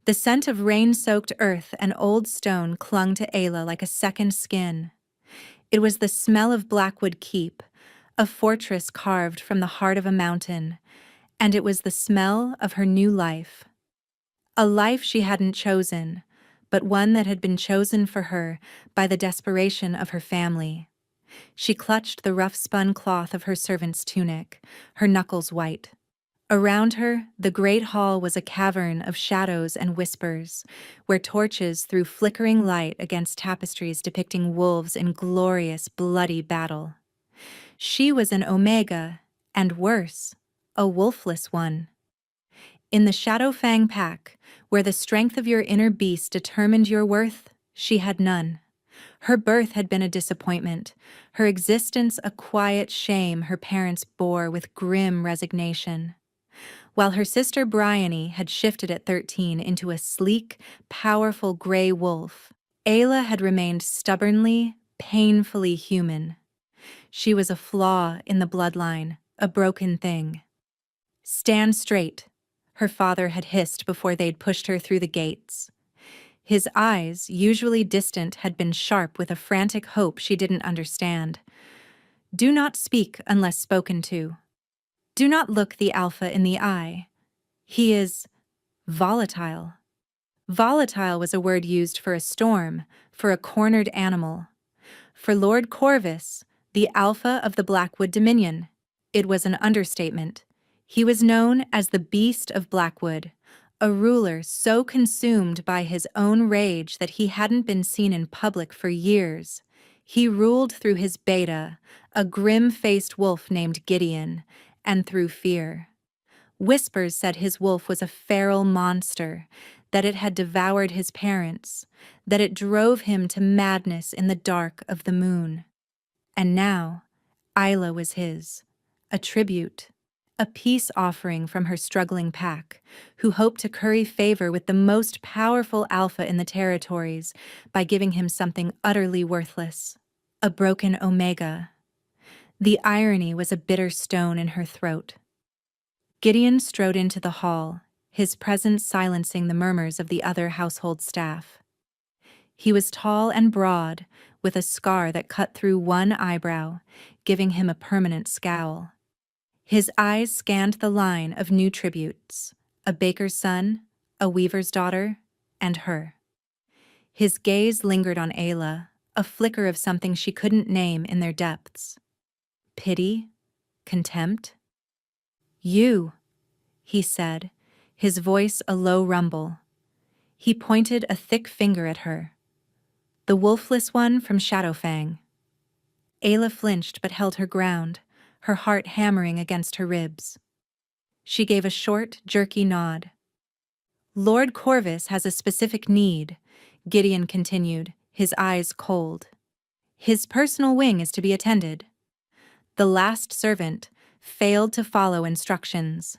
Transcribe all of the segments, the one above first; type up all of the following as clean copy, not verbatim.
The scent of rain-soaked earth and old stone clung to Ayla like a second skin. It was the smell of Blackwood Keep, a fortress carved from the heart of a mountain, and it was the smell of her new life. A life she hadn't chosen, but one that had been chosen for her by the desperation of her family. She clutched the rough-spun cloth of her servant's tunic, her knuckles white. Around her, the great hall was a cavern of shadows and whispers, where torches threw flickering light against tapestries depicting wolves in glorious, bloody battle. She was an Omega, and worse, a wolfless one. In the Shadowfang pack, where the strength of your inner beast determined your worth, she had none. Her birth had been a disappointment, her existence a quiet shame her parents bore with grim resignation. While her sister Bryony had shifted at 13 into a sleek, powerful gray wolf, Ayla had remained stubbornly, painfully human. She was a flaw in the bloodline, a broken thing. "Stand straight," her father had hissed before they'd pushed her through the gates. His eyes, usually distant, had been sharp with a frantic hope she didn't understand. "Do not speak unless spoken to. Do not look the Alpha in the eye. He is volatile." Volatile was a word used for a storm, for a cornered animal. For Lord Corvus, the Alpha of the Blackwood Dominion, it was an understatement. He was known as the Beast of Blackwood, a ruler so consumed by his own rage that he hadn't been seen in public for years. He ruled through his beta, a grim-faced wolf named Gideon, and through fear. Whispers said his wolf was a feral monster, that it had devoured his parents, that it drove him to madness in the dark of the moon. And now, Ayla was his, a tribute, a peace offering from her struggling pack, who hoped to curry favor with the most powerful alpha in the territories by giving him something utterly worthless, a broken Omega. The irony was a bitter stone in her throat. Gideon strode into the hall, his presence silencing the murmurs of the other household staff. He was tall and broad, with a scar that cut through one eyebrow, giving him a permanent scowl. His eyes scanned the line of new tributes, a baker's son, a weaver's daughter, and her. His gaze lingered on Ayla, a flicker of something she couldn't name in their depths. Pity? Contempt? "You," he said, his voice a low rumble. He pointed a thick finger at her. "The wolfless one from Shadowfang." Ayla flinched but held her ground, her heart hammering against her ribs. She gave a short, jerky nod. "Lord Corvus has a specific need," Gideon continued, his eyes cold. "His personal wing is to be attended." The last servant failed to follow instructions.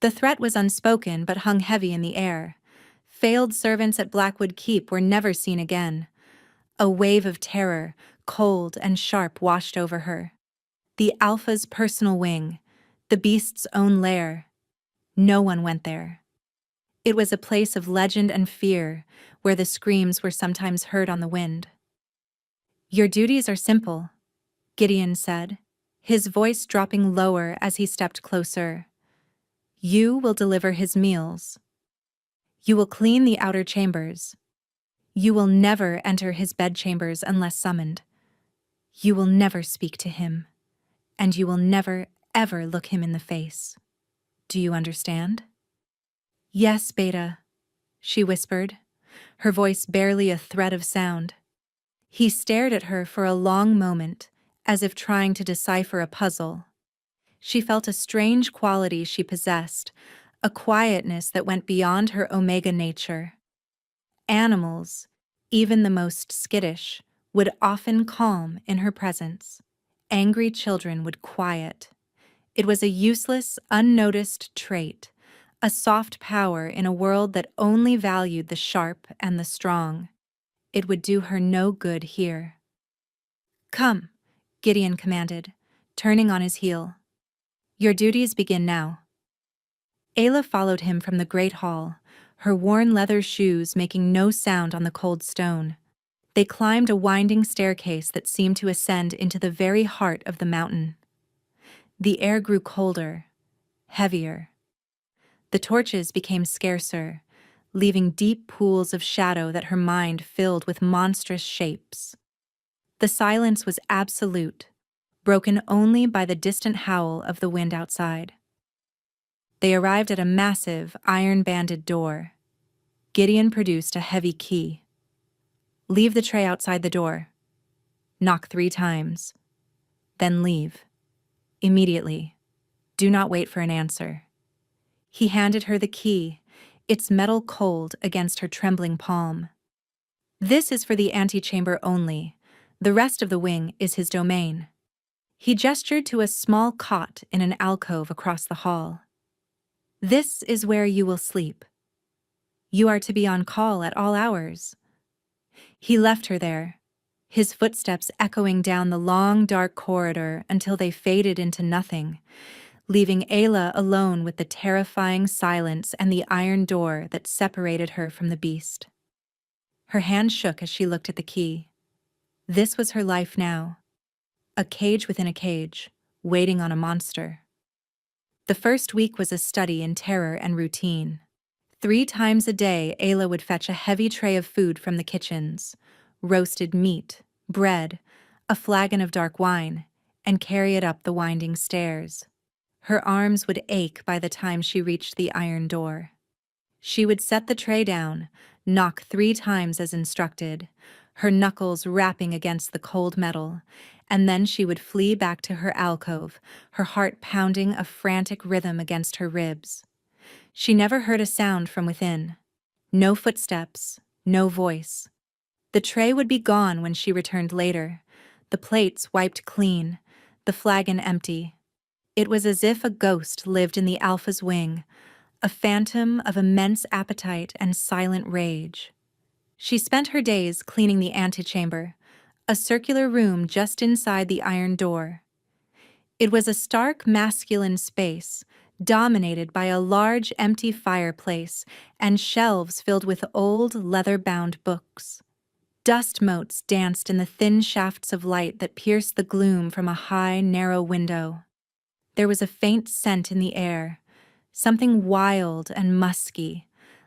The threat was unspoken but hung heavy in the air. Failed servants at Blackwood Keep were never seen again. A wave of terror, cold and sharp, washed over her. The Alpha's personal wing, the beast's own lair. No one went there. It was a place of legend and fear, where the screams were sometimes heard on the wind. "Your duties are simple," Gideon said, his voice dropping lower as he stepped closer. "You will deliver his meals. You will clean the outer chambers. You will never enter his bedchambers unless summoned. You will never speak to him, and you will never, ever look him in the face. Do you understand?" "Yes, Beta," she whispered, her voice barely a thread of sound. He stared at her for a long moment, as if trying to decipher a puzzle. She felt a strange quality she possessed, a quietness that went beyond her Omega nature. Animals, even the most skittish, would often calm in her presence. Angry children would quiet. It was a useless, unnoticed trait, a soft power in a world that only valued the sharp and the strong. It would do her no good here. "Come," Gideon commanded, turning on his heel. "Your duties begin now." Ayla followed him from the great hall, her worn leather shoes making no sound on the cold stone. They climbed a winding staircase that seemed to ascend into the very heart of the mountain. The air grew colder, heavier. The torches became scarcer, leaving deep pools of shadow that her mind filled with monstrous shapes. The silence was absolute, broken only by the distant howl of the wind outside. They arrived at a massive, iron-banded door. Gideon produced a heavy key. "Leave the tray outside the door. Knock 3 times. Then leave. Immediately. Do not wait for an answer." He handed her the key, its metal cold against her trembling palm. "This is for the antechamber only. The rest of the wing is his domain." He gestured to a small cot in an alcove across the hall. "This is where you will sleep. You are to be on call at all hours." He left her there, his footsteps echoing down the long, dark corridor until they faded into nothing, leaving Ayla alone with the terrifying silence and the iron door that separated her from the beast. Her hand shook as she looked at the key. This was her life now. A cage within a cage, waiting on a monster. The first week was a study in terror and routine. 3 times a day, Ayla would fetch a heavy tray of food from the kitchens, roasted meat, bread, a flagon of dark wine, and carry it up the winding stairs. Her arms would ache by the time she reached the iron door. She would set the tray down, knock 3 times as instructed, her knuckles rapping against the cold metal, and then she would flee back to her alcove, her heart pounding a frantic rhythm against her ribs. She never heard a sound from within. No footsteps, no voice. The tray would be gone when she returned later, the plates wiped clean, the flagon empty. It was as if a ghost lived in the Alpha's wing, a phantom of immense appetite and silent rage. She spent her days cleaning the antechamber, a circular room just inside the iron door. It was a stark masculine space, dominated by a large empty fireplace and shelves filled with old leather-bound books. Dust motes danced in the thin shafts of light that pierced the gloom from a high, narrow window. There was a faint scent in the air, something wild and musky,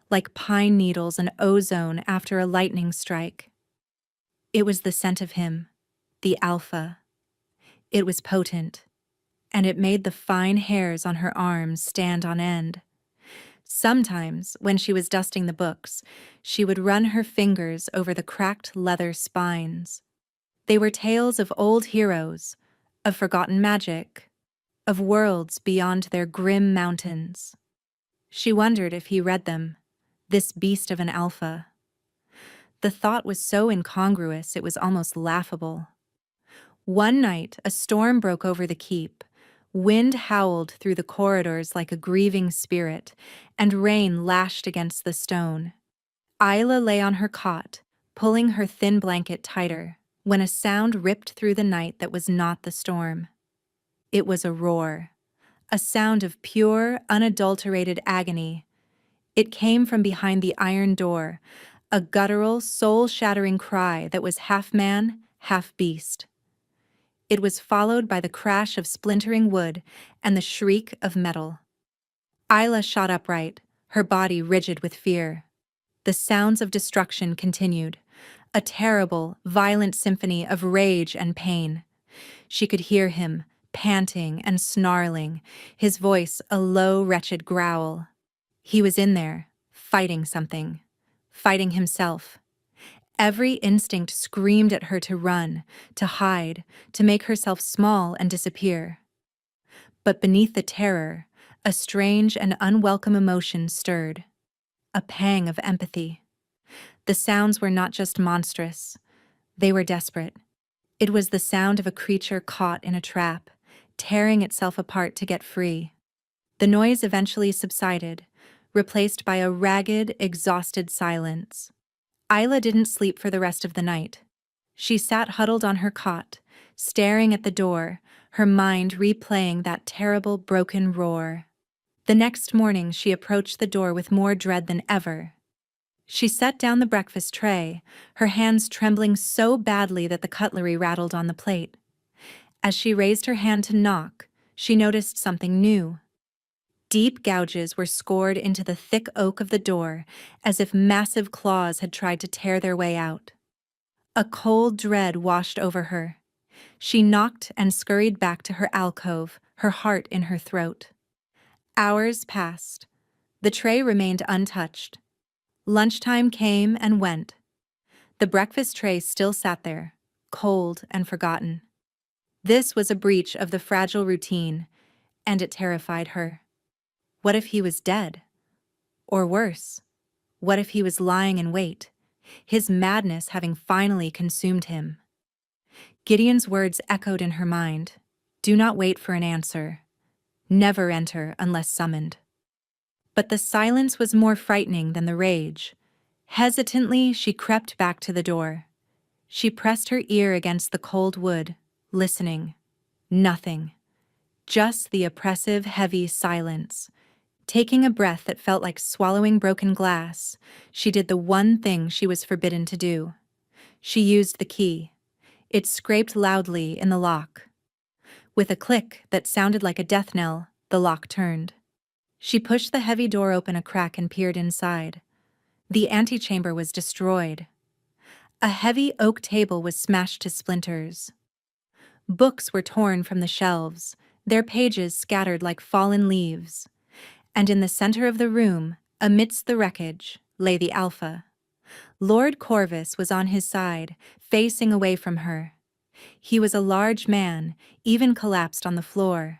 like pine needles and ozone after a lightning strike. It was the scent of him, the Alpha. It was potent, and it made the fine hairs on her arms stand on end. Sometimes, when she was dusting the books, she would run her fingers over the cracked leather spines. They were tales of old heroes, of forgotten magic, of worlds beyond their grim mountains. She wondered if he read them, this beast of an Alpha. The thought was so incongruous it was almost laughable. One night, a storm broke over the keep. Wind howled through the corridors like a grieving spirit, and rain lashed against the stone. Ayla lay on her cot, pulling her thin blanket tighter, when a sound ripped through the night that was not the storm. It was a roar, a sound of pure, unadulterated agony. It came from behind the iron door, a guttural, soul-shattering cry that was half man, half beast. It was followed by the crash of splintering wood and the shriek of metal. Ayla shot upright, her body rigid with fear. The sounds of destruction continued, a terrible, violent symphony of rage and pain. She could hear him, panting and snarling, his voice a low, wretched growl. He was in there, fighting something, fighting himself. Every instinct screamed at her to run, to hide, to make herself small and disappear. But beneath the terror, a strange and unwelcome emotion stirred, a pang of empathy. The sounds were not just monstrous, they were desperate. It was the sound of a creature caught in a trap, tearing itself apart to get free. The noise eventually subsided, replaced by a ragged, exhausted silence. Ayla didn't sleep for the rest of the night. She sat huddled on her cot, staring at the door, her mind replaying that terrible broken roar. The next morning she approached the door with more dread than ever. She set down the breakfast tray, her hands trembling so badly that the cutlery rattled on the plate. As she raised her hand to knock, she noticed something new. Deep gouges were scored into the thick oak of the door, as if massive claws had tried to tear their way out. A cold dread washed over her. She knocked and scurried back to her alcove, her heart in her throat. Hours passed. The tray remained untouched. Lunchtime came and went. The breakfast tray still sat there, cold and forgotten. This was a breach of the fragile routine, and it terrified her. What if he was dead? Or worse, what if he was lying in wait, his madness having finally consumed him? Gideon's words echoed in her mind. Do not wait for an answer. Never enter unless summoned. But the silence was more frightening than the rage. Hesitantly, she crept back to the door. She pressed her ear against the cold wood, listening. Nothing. Just the oppressive, heavy silence. Taking a breath that felt like swallowing broken glass, she did the one thing she was forbidden to do. She used the key. It scraped loudly in the lock. With a click that sounded like a death knell, the lock turned. She pushed the heavy door open a crack and peered inside. The antechamber was destroyed. A heavy oak table was smashed to splinters. Books were torn from the shelves, their pages scattered like fallen leaves. And in the center of the room, amidst the wreckage, lay the Alpha. Lord Corvus was on his side, facing away from her. He was a large man, even collapsed on the floor.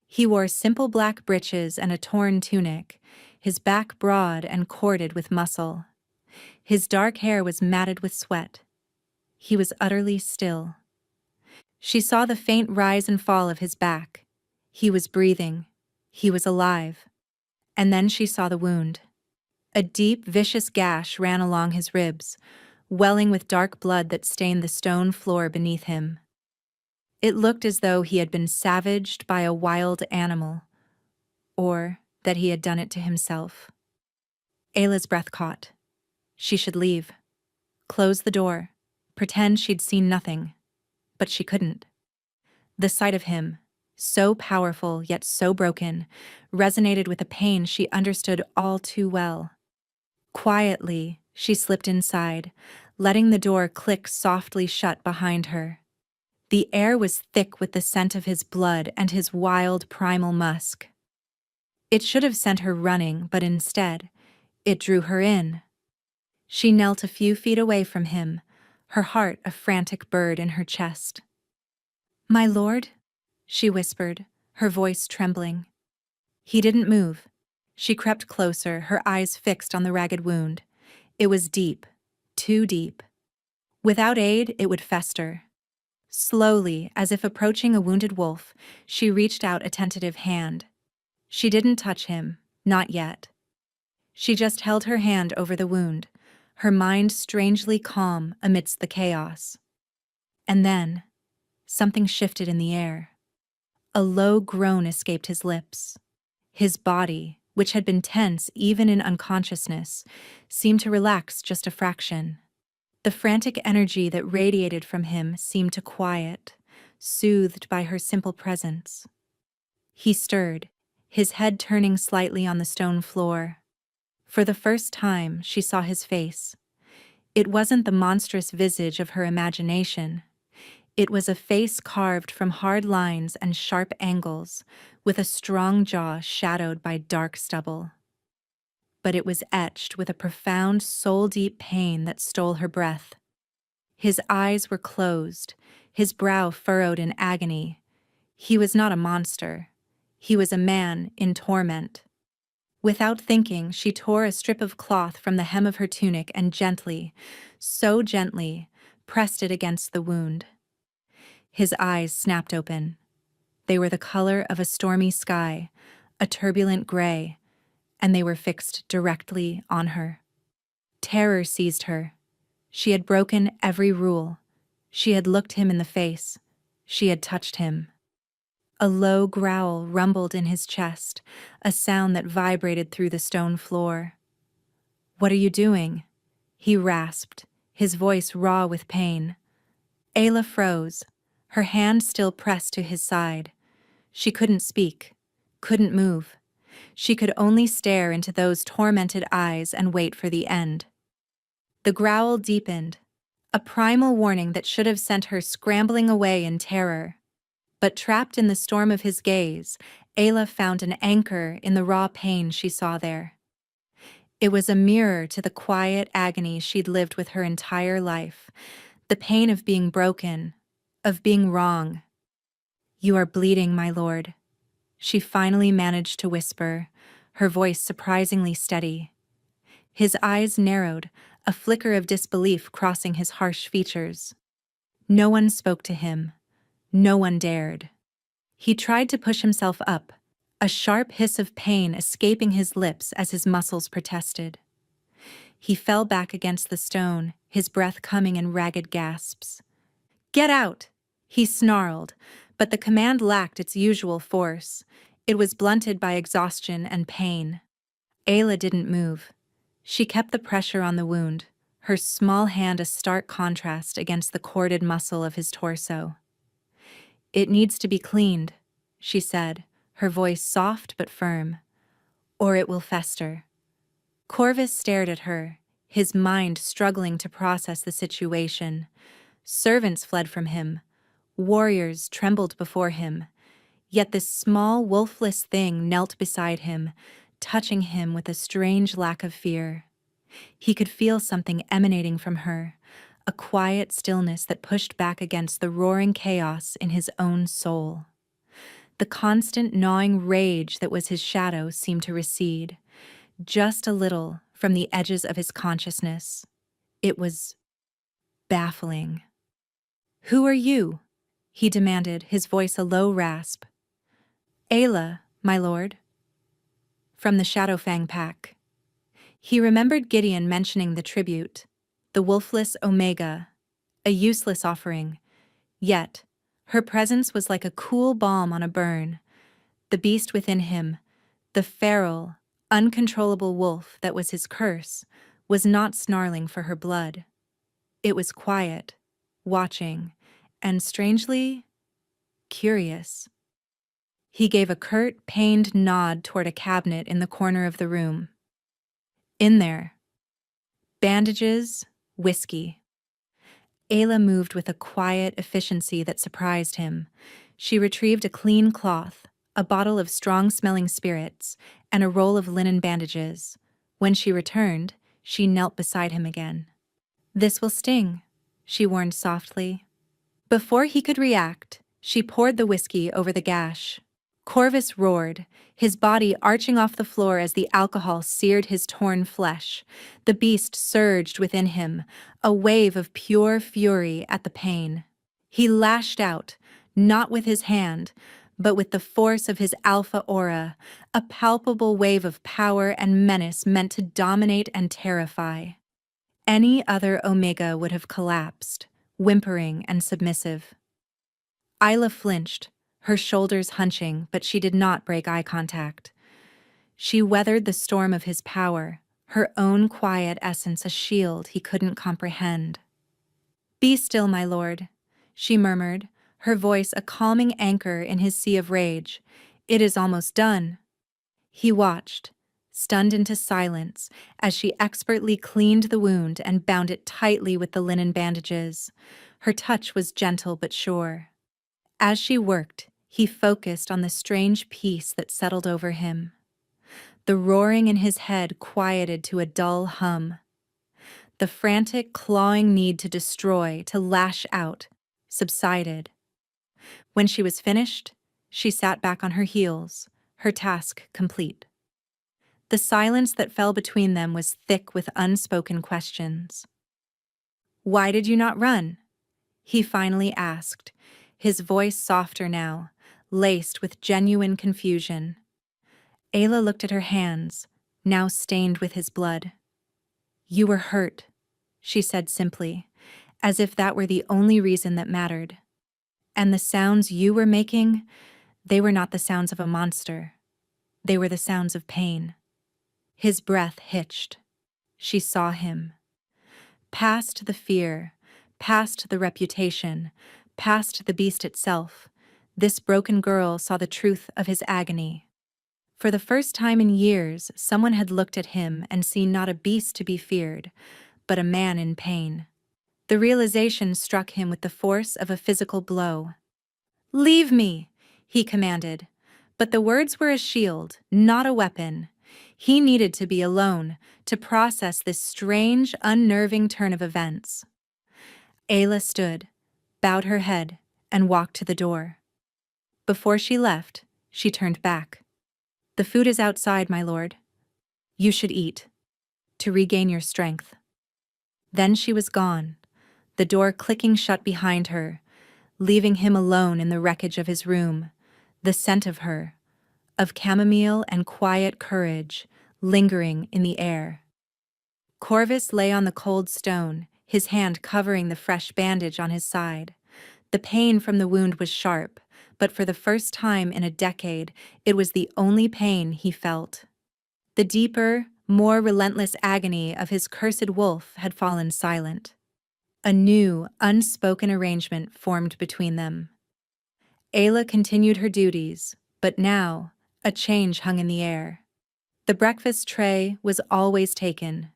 He wore simple black breeches and a torn tunic, his back broad and corded with muscle. His dark hair was matted with sweat. He was utterly still. She saw the faint rise and fall of his back. He was breathing. He was alive. And then she saw the wound. A deep, vicious gash ran along his ribs, welling with dark blood that stained the stone floor beneath him. It looked as though he had been savaged by a wild animal, or that he had done it to himself. Ayla's breath caught. She should leave. Close the door. Pretend she'd seen nothing. But she couldn't. The sight of him, so powerful yet so broken, resonated with a pain she understood all too well. Quietly, she slipped inside, letting the door click softly shut behind her. The air was thick with the scent of his blood and his wild primal musk. It should have sent her running, but instead, it drew her in. She knelt a few feet away from him, her heart a frantic bird in her chest. "My lord?" she whispered, her voice trembling. He didn't move. She crept closer, her eyes fixed on the ragged wound. It was deep, too deep. Without aid, it would fester. Slowly, as if approaching a wounded wolf, she reached out a tentative hand. She didn't touch him, not yet. She just held her hand over the wound, her mind strangely calm amidst the chaos. And then, something shifted in the air. A low groan escaped his lips. His body, which had been tense even in unconsciousness, seemed to relax just a fraction. The frantic energy that radiated from him seemed to quiet, soothed by her simple presence. He stirred, his head turning slightly on the stone floor. For the first time, she saw his face. It wasn't the monstrous visage of her imagination. It was a face carved from hard lines and sharp angles, with a strong jaw shadowed by dark stubble. But it was etched with a profound, soul-deep pain that stole her breath. His eyes were closed, his brow furrowed in agony. He was not a monster. He was a man in torment. Without thinking, she tore a strip of cloth from the hem of her tunic and gently, so gently, pressed it against the wound. His eyes snapped open. They were the color of a stormy sky, a turbulent gray, and they were fixed directly on her. Terror seized her. She had broken every rule. She had looked him in the face. She had touched him. A low growl rumbled in his chest, a sound that vibrated through the stone floor. "What are you doing?" he rasped, his voice raw with pain. Ayla froze, her hand still pressed to his side. She couldn't speak, couldn't move. She could only stare into those tormented eyes and wait for the end. The growl deepened, a primal warning that should have sent her scrambling away in terror. But trapped in the storm of his gaze, Ayla found an anchor in the raw pain she saw there. It was a mirror to the quiet agony she'd lived with her entire life, the pain of being broken, of being wrong. "You are bleeding, my lord," she finally managed to whisper, her voice surprisingly steady. His eyes narrowed, a flicker of disbelief crossing his harsh features. No one spoke to him. No one dared. He tried to push himself up, a sharp hiss of pain escaping his lips as his muscles protested. He fell back against the stone, his breath coming in ragged gasps. "Get out!" he snarled, but the command lacked its usual force. It was blunted by exhaustion and pain. Ayla didn't move. She kept the pressure on the wound, her small hand a stark contrast against the corded muscle of his torso. "It needs to be cleaned," she said, her voice soft but firm, "or it will fester." Corvus stared at her, his mind struggling to process the situation. Servants fled from him. Warriors trembled before him. Yet this small, wolfless thing knelt beside him, touching him with a strange lack of fear. He could feel something emanating from her, a quiet stillness that pushed back against the roaring chaos in his own soul. The constant gnawing rage that was his shadow seemed to recede, just a little from the edges of his consciousness. It was baffling. "Who are you?" he demanded, his voice a low rasp. "Ayla, my lord." From the Shadowfang pack. He remembered Gideon mentioning the tribute, the wolfless Omega, a useless offering. Yet, her presence was like a cool balm on a burn. The beast within him, the feral, uncontrollable wolf that was his curse, was not snarling for her blood. It was quiet, watching, and strangely curious. He gave a curt, pained nod toward a cabinet in the corner of the room. In there, bandages, whiskey. Ayla moved with a quiet efficiency that surprised him. She retrieved a clean cloth, a bottle of strong-smelling spirits, and a roll of linen bandages. When she returned, she knelt beside him again. "This will sting," she warned softly. Before he could react, she poured the whiskey over the gash. Corvus roared, his body arching off the floor as the alcohol seared his torn flesh. The beast surged within him, a wave of pure fury at the pain. He lashed out, not with his hand, but with the force of his alpha aura, a palpable wave of power and menace meant to dominate and terrify. Any other Omega would have collapsed, whimpering and submissive. Ayla flinched, her shoulders hunching, but she did not break eye contact. She weathered the storm of his power, her own quiet essence a shield he couldn't comprehend. "Be still, my lord," she murmured, her voice a calming anchor in his sea of rage. "It is almost done." He watched, stunned into silence, as she expertly cleaned the wound and bound it tightly with the linen bandages. Her touch was gentle but sure. As she worked, he focused on the strange peace that settled over him. The roaring in his head quieted to a dull hum. The frantic, clawing need to destroy, to lash out, subsided. When she was finished, she sat back on her heels, her task complete. The silence that fell between them was thick with unspoken questions. "Why did you not run?" he finally asked, his voice softer now, laced with genuine confusion. Ayla looked at her hands, now stained with his blood. "You were hurt," she said simply, as if that were the only reason that mattered. "And the sounds you were making, They were not the sounds of a monster. They were the sounds of pain. His breath hitched. She saw him. Past the fear, past the reputation, past the beast itself, this broken girl saw the truth of his agony. For the first time in years, someone had looked at him and seen not a beast to be feared, but a man in pain. The realization struck him with the force of a physical blow. "Leave me," he commanded. But the words were a shield, not a weapon. He needed to be alone to process this strange, unnerving turn of events. Ayla stood, bowed her head, and walked to the door. Before she left, she turned back. "The food is outside, my lord. You should eat, to regain your strength." Then she was gone, the door clicking shut behind her, leaving him alone in the wreckage of his room, the scent of her, of chamomile and quiet courage, lingering in the air. Corvus lay on the cold stone, his hand covering the fresh bandage on his side. The pain from the wound was sharp, but for the first time in a decade, it was the only pain he felt. The deeper, more relentless agony of his cursed wolf had fallen silent. A new, unspoken arrangement formed between them. Ayla continued her duties, but now, a change hung in the air. The breakfast tray was always taken.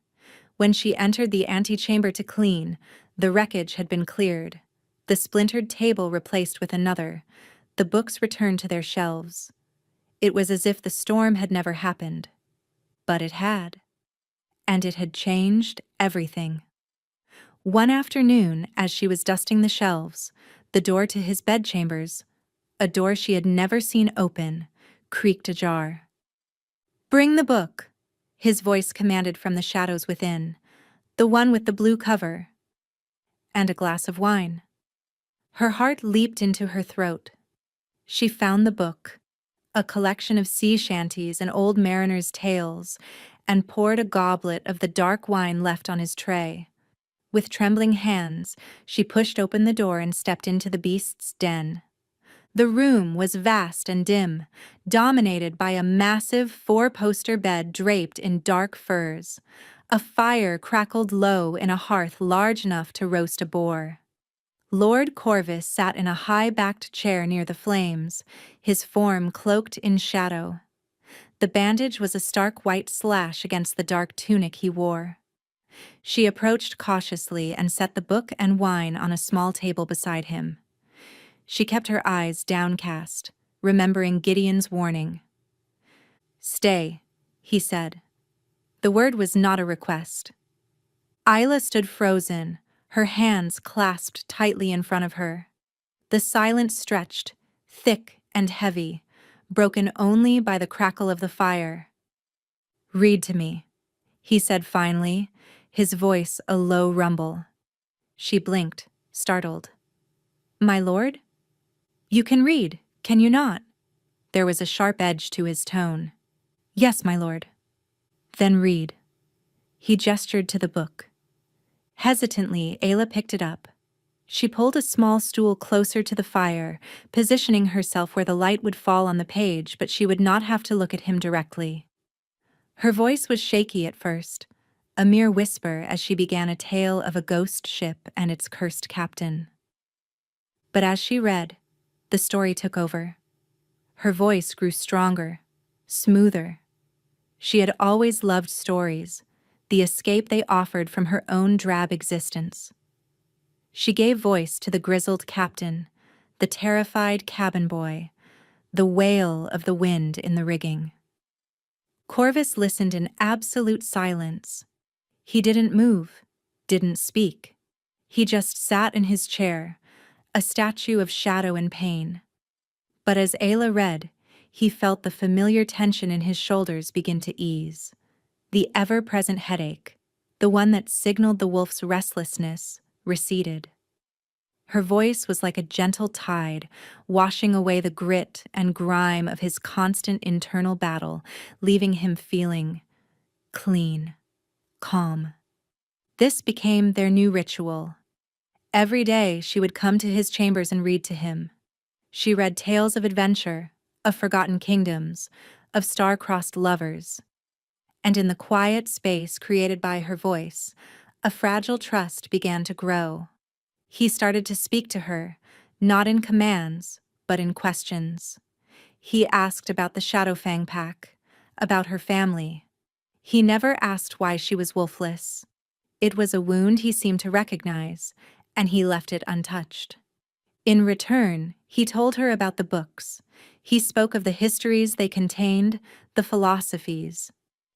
When she entered the antechamber to clean, the wreckage had been cleared, the splintered table replaced with another, the books returned to their shelves. It was as if the storm had never happened. But it had. And it had changed everything. One afternoon, as she was dusting the shelves, the door to his bedchambers, a door she had never seen open, creaked ajar. "Bring the book," his voice commanded from the shadows within, "the one with the blue cover, and a glass of wine." Her heart leaped into her throat. She found the book, a collection of sea shanties and old mariners' tales, and poured a goblet of the dark wine left on his tray. With trembling hands, she pushed open the door and stepped into the beast's den. The room was vast and dim, dominated by a massive four-poster bed draped in dark furs. A fire crackled low in a hearth large enough to roast a boar. Lord Corvus sat in a high-backed chair near the flames, his form cloaked in shadow. The bandage was a stark white slash against the dark tunic he wore. She approached cautiously and set the book and wine on a small table beside him. She kept her eyes downcast, remembering Gideon's warning. "Stay," he said. The word was not a request. Ayla stood frozen, her hands clasped tightly in front of her. The silence stretched, thick and heavy, broken only by the crackle of the fire. "Read to me," he said finally, his voice a low rumble. She blinked, startled. "My lord? You can read, can you not?" There was a sharp edge to his tone. "Yes, my lord." "Then read." He gestured to the book. Hesitantly, Ayla picked it up. She pulled a small stool closer to the fire, positioning herself where the light would fall on the page, but she would not have to look at him directly. Her voice was shaky at first, a mere whisper as she began a tale of a ghost ship and its cursed captain. But as she read, the story took over. Her voice grew stronger, smoother. She had always loved stories, the escape they offered from her own drab existence. She gave voice to the grizzled captain, the terrified cabin boy, the wail of the wind in the rigging. Corvus listened in absolute silence. He didn't move, didn't speak. He just sat in his chair, a statue of shadow and pain. But as Ayla read, he felt the familiar tension in his shoulders begin to ease. The ever-present headache, the one that signaled the wolf's restlessness, receded. Her voice was like a gentle tide, washing away the grit and grime of his constant internal battle, leaving him feeling clean, calm. This became their new ritual. Every day she would come to his chambers and read to him. She read tales of adventure, of forgotten kingdoms, of star-crossed lovers. And in the quiet space created by her voice, a fragile trust began to grow. He started to speak to her, not in commands, but in questions. He asked about the Shadowfang Pack, about her family. He never asked why she was wolfless. It was a wound he seemed to recognize, and he left it untouched. In return, he told her about the books. He spoke of the histories they contained, the philosophies.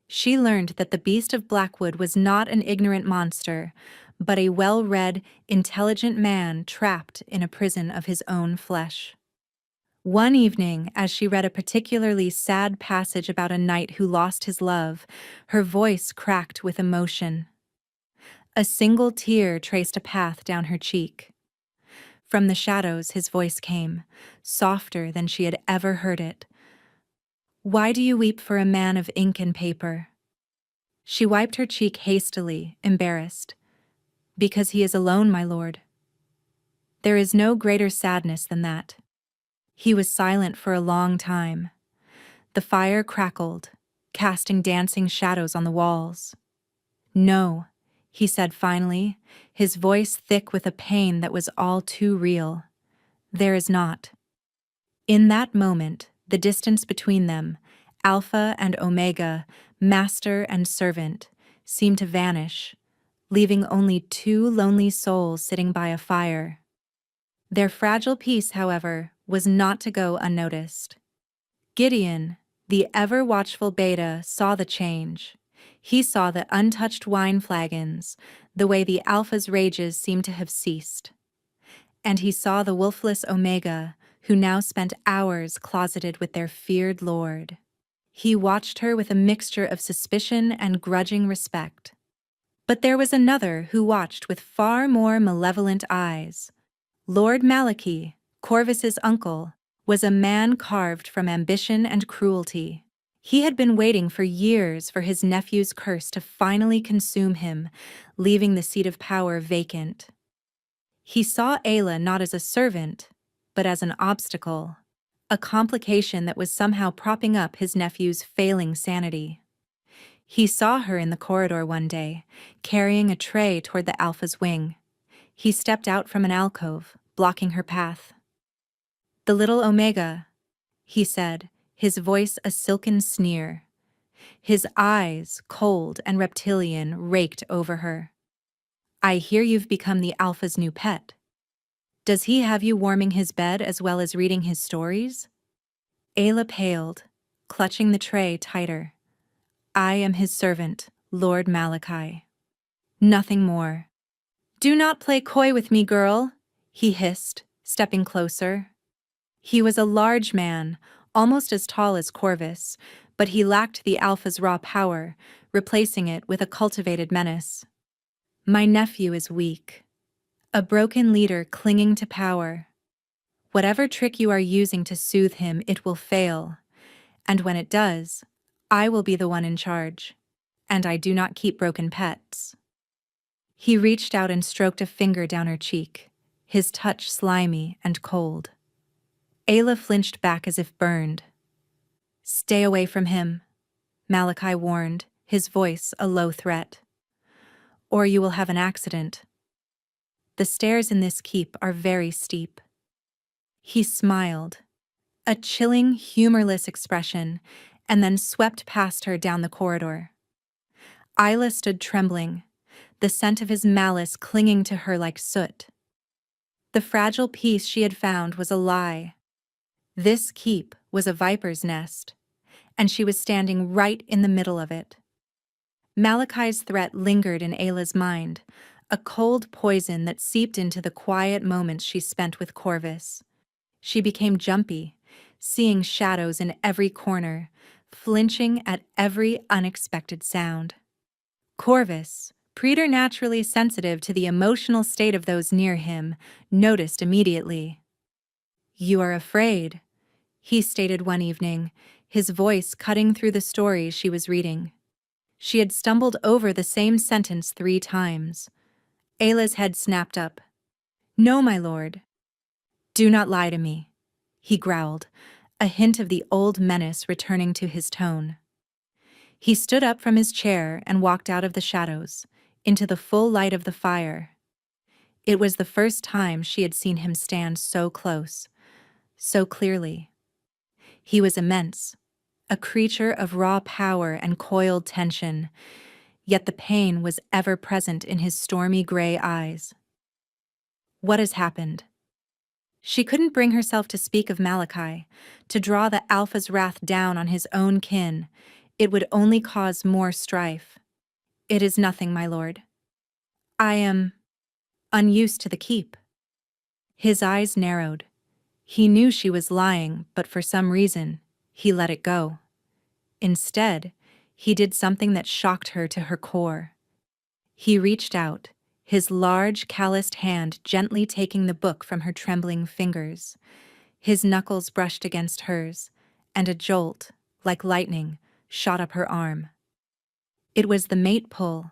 She learned that the Beast of Blackwood was not an ignorant monster, but a well-read, intelligent man trapped in a prison of his own flesh. One evening, as she read a particularly sad passage about a knight who lost his love, her voice cracked with emotion. A single tear traced a path down her cheek. From the shadows his voice came, softer than she had ever heard it. "Why do you weep for a man of ink and paper?" She wiped her cheek hastily, embarrassed. "Because he is alone, my lord." "There is no greater sadness than that." He was silent for a long time. The fire crackled, casting dancing shadows on the walls. "No," he said finally, his voice thick with a pain that was all too real. "There is not." In that moment, the distance between them, Alpha and Omega, master and servant, seemed to vanish, leaving only two lonely souls sitting by a fire. Their fragile peace, however, was not to go unnoticed. Gideon, the ever-watchful Beta, saw the change. He saw the untouched wine flagons, the way the Alpha's rages seemed to have ceased. And he saw the wolfless Omega, who now spent hours closeted with their feared lord. He watched her with a mixture of suspicion and grudging respect. But there was another who watched with far more malevolent eyes. Lord Malachi, Corvus's uncle, was a man carved from ambition and cruelty. He had been waiting for years for his nephew's curse to finally consume him, leaving the seat of power vacant. He saw Ayla not as a servant, but as an obstacle, a complication that was somehow propping up his nephew's failing sanity. He saw her in the corridor one day, carrying a tray toward the Alpha's wing. He stepped out from an alcove, blocking her path. "The little Omega," he said, his voice a silken sneer. His eyes, cold and reptilian, raked over her. "I hear you've become the Alpha's new pet. Does he have you warming his bed as well as reading his stories?" Ayla paled, clutching the tray tighter. "I am his servant, Lord Malachi. Nothing more." "Do not play coy with me, girl," he hissed, stepping closer. He was a large man, almost as tall as Corvus, but he lacked the Alpha's raw power, replacing it with a cultivated menace. "My nephew is weak. A broken leader clinging to power. Whatever trick you are using to soothe him, it will fail. And when it does, I will be the one in charge. And I do not keep broken pets." He reached out and stroked a finger down her cheek, his touch slimy and cold. Ayla flinched back as if burned. "Stay away from him," Malachi warned, his voice a low threat. "Or you will have an accident. The stairs in this keep are very steep." He smiled, a chilling, humorless expression, and then swept past her down the corridor. Ayla stood trembling, the scent of his malice clinging to her like soot. The fragile peace she had found was a lie. This keep was a viper's nest, and she was standing right in the middle of it. Malachi's threat lingered in Ayla's mind, a cold poison that seeped into the quiet moments she spent with Corvus. She became jumpy, seeing shadows in every corner, flinching at every unexpected sound. Corvus, preternaturally sensitive to the emotional state of those near him, noticed immediately. "You are afraid," he stated one evening, his voice cutting through the stories she was reading. She had stumbled over the same sentence 3 times. Ayla's head snapped up. "No, my lord." "Do not lie to me," he growled, a hint of the old menace returning to his tone. He stood up from his chair and walked out of the shadows, into the full light of the fire. It was the first time she had seen him stand so close, so clearly. He was immense, a creature of raw power and coiled tension, yet the pain was ever present in his stormy gray eyes. What has happened? She couldn't bring herself to speak of Malachi, to draw the Alpha's wrath down on his own kin. It would only cause more strife. It is nothing, my lord. I am unused to the keep. His eyes narrowed. He knew she was lying, but for some reason, he let it go. Instead, he did something that shocked her to her core. He reached out, his large, calloused hand gently taking the book from her trembling fingers. His knuckles brushed against hers, and a jolt, like lightning, shot up her arm. It was the mate pull,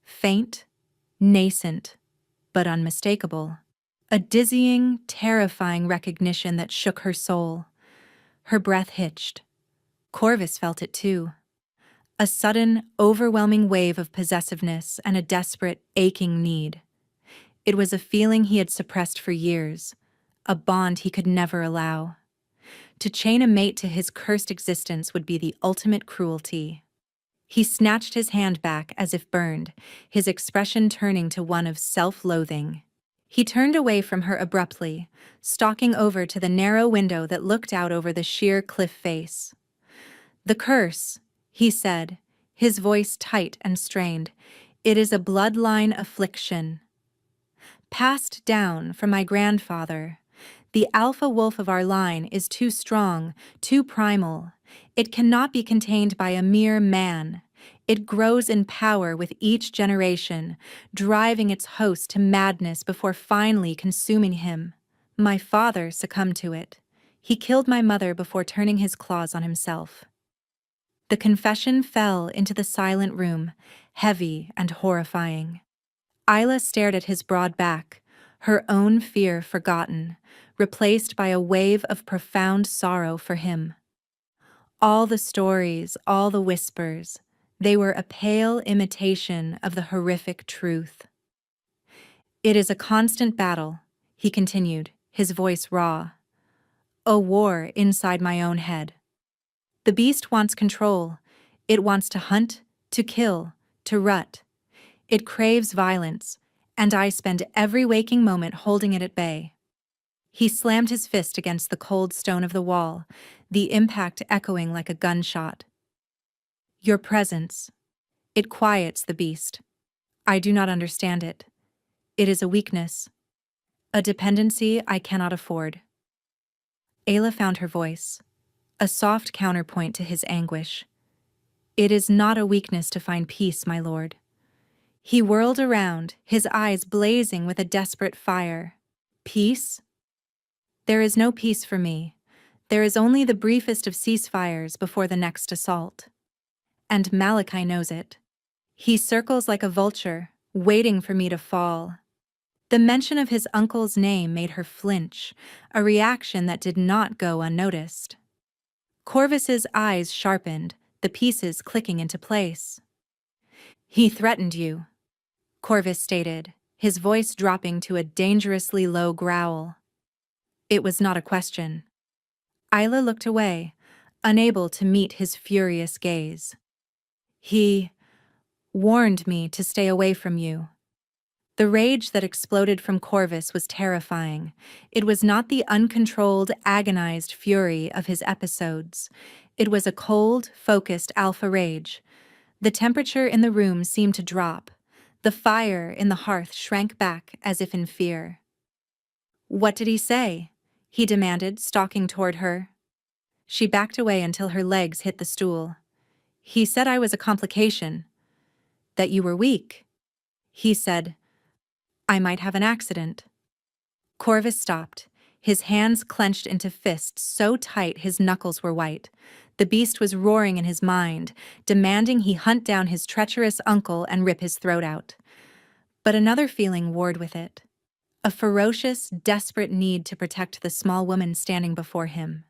faint, nascent, but unmistakable. A dizzying, terrifying recognition that shook her soul. Her breath hitched. Corvus felt it too. A sudden, overwhelming wave of possessiveness and a desperate, aching need. It was a feeling he had suppressed for years, a bond he could never allow. To chain a mate to his cursed existence would be the ultimate cruelty. He snatched his hand back as if burned, his expression turning to one of self-loathing. He turned away from her abruptly, stalking over to the narrow window that looked out over the sheer cliff face. "The curse," he said, his voice tight and strained. "It is a bloodline affliction. Passed down from my grandfather. The alpha wolf of our line is too strong, too primal. It cannot be contained by a mere man. It grows in power with each generation, driving its host to madness before finally consuming him. My father succumbed to it. He killed my mother before turning his claws on himself." The confession fell into the silent room, heavy and horrifying. Isla stared at his broad back, her own fear forgotten, replaced by a wave of profound sorrow for him. All the stories, all the whispers, they were a pale imitation of the horrific truth. "It is a constant battle," he continued, his voice raw. "A war inside my own head. The beast wants control. It wants to hunt, to kill, to rut. It craves violence, and I spend every waking moment holding it at bay." He slammed his fist against the cold stone of the wall, the impact echoing like a gunshot. "Your presence. It quiets the beast. I do not understand it. It is a weakness, a dependency I cannot afford." Ayla found her voice, a soft counterpoint to his anguish. "It is not a weakness to find peace, my lord." He whirled around, his eyes blazing with a desperate fire. "Peace? There is no peace for me. There is only the briefest of ceasefires before the next assault. And Malachi knows it. He circles like a vulture, waiting for me to fall." The mention of his uncle's name made her flinch, a reaction that did not go unnoticed. Corvus's eyes sharpened, the pieces clicking into place. "He threatened you," Corvus stated, his voice dropping to a dangerously low growl. It was not a question. Isla looked away, unable to meet his furious gaze. "He warned me to stay away from you." The rage that exploded from Corvus was terrifying. It was not the uncontrolled, agonized fury of his episodes. It was a cold, focused alpha rage. The temperature in the room seemed to drop. The fire in the hearth shrank back as if in fear. "What did he say?" he demanded, stalking toward her. She backed away until her legs hit the stool. "He said I was a complication. That you were weak. He said I might have an accident." Corvus stopped, his hands clenched into fists so tight his knuckles were white. The beast was roaring in his mind, demanding he hunt down his treacherous uncle and rip his throat out. But another feeling warred with it. A ferocious, desperate need to protect the small woman standing before him.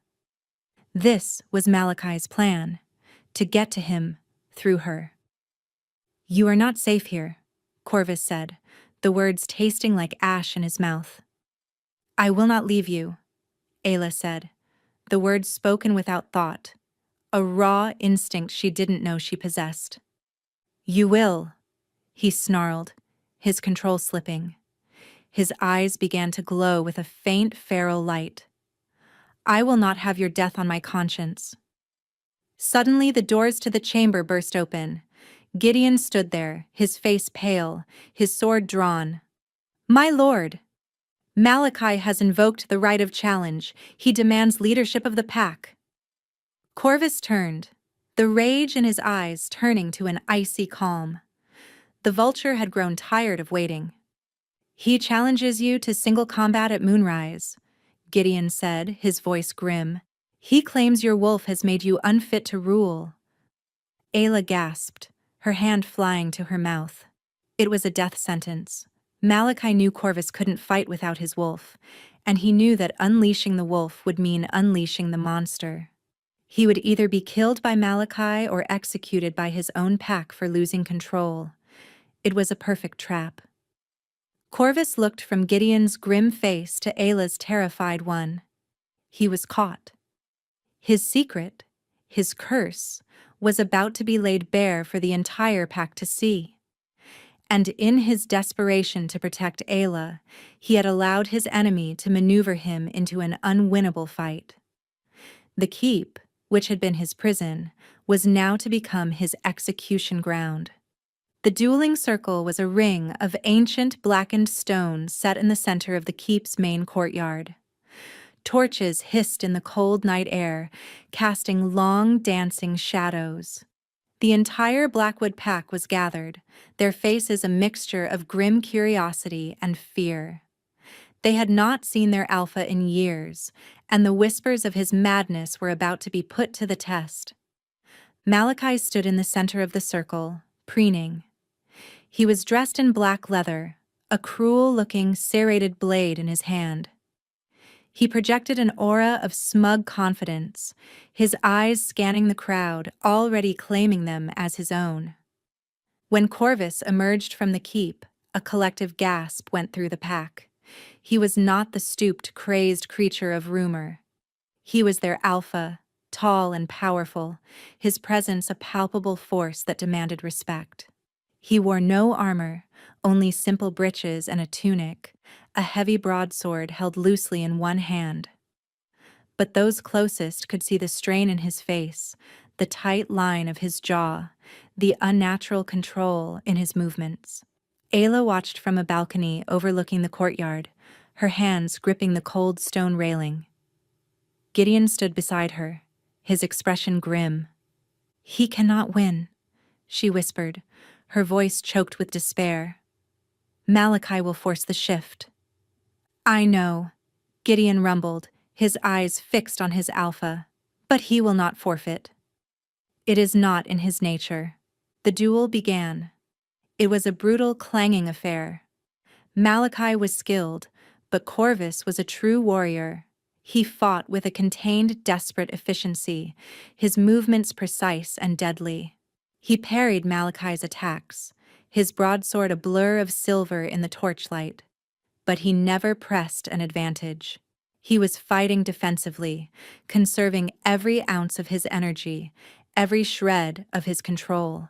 This was Malachi's plan, to get to him through her. "You are not safe here," Corvus said, the words tasting like ash in his mouth. "I will not leave you," Ayla said, the words spoken without thought, a raw instinct she didn't know she possessed. "You will," he snarled, his control slipping. His eyes began to glow with a faint feral light. "I will not have your death on my conscience." Suddenly the doors to the chamber burst open. Gideon stood there, his face pale, his sword drawn. "My lord! Malachi has invoked the right of challenge. He demands leadership of the pack." Corvus turned, the rage in his eyes turning to an icy calm. The vulture had grown tired of waiting. "He challenges you to single combat at moonrise," Gideon said, his voice grim. "He claims your wolf has made you unfit to rule." Ayla gasped, her hand flying to her mouth. It was a death sentence. Malachi knew Corvus couldn't fight without his wolf, and he knew that unleashing the wolf would mean unleashing the monster. He would either be killed by Malachi or executed by his own pack for losing control. It was a perfect trap. Corvus looked from Gideon's grim face to Ayla's terrified one. He was caught. His secret, his curse, was about to be laid bare for the entire pack to see. And in his desperation to protect Ayla, he had allowed his enemy to maneuver him into an unwinnable fight. The keep, which had been his prison, was now to become his execution ground. The dueling circle was a ring of ancient blackened stone set in the center of the keep's main courtyard. Torches hissed in the cold night air, casting long, dancing shadows. The entire Blackwood pack was gathered, their faces a mixture of grim curiosity and fear. They had not seen their alpha in years, and the whispers of his madness were about to be put to the test. Malachi stood in the center of the circle, preening. He was dressed in black leather, a cruel-looking, serrated blade in his hand. He projected an aura of smug confidence, his eyes scanning the crowd, already claiming them as his own. When Corvus emerged from the keep, a collective gasp went through the pack. He was not the stooped, crazed creature of rumor. He was their alpha, tall and powerful, his presence a palpable force that demanded respect. He wore no armor, only simple breeches and a tunic, a heavy broadsword held loosely in one hand. But those closest could see the strain in his face, the tight line of his jaw, the unnatural control in his movements. Ayla watched from a balcony overlooking the courtyard, her hands gripping the cold stone railing. Gideon stood beside her, his expression grim. "He cannot win," she whispered, her voice choked with despair. "Malachi will force the shift." "I know," Gideon rumbled, his eyes fixed on his alpha. "But he will not forfeit. It is not in his nature." The duel began. It was a brutal, clanging affair. Malachi was skilled, but Corvus was a true warrior. He fought with a contained, desperate efficiency, his movements precise and deadly. He parried Malachi's attacks, his broadsword a blur of silver in the torchlight. But he never pressed an advantage. He was fighting defensively, conserving every ounce of his energy, every shred of his control.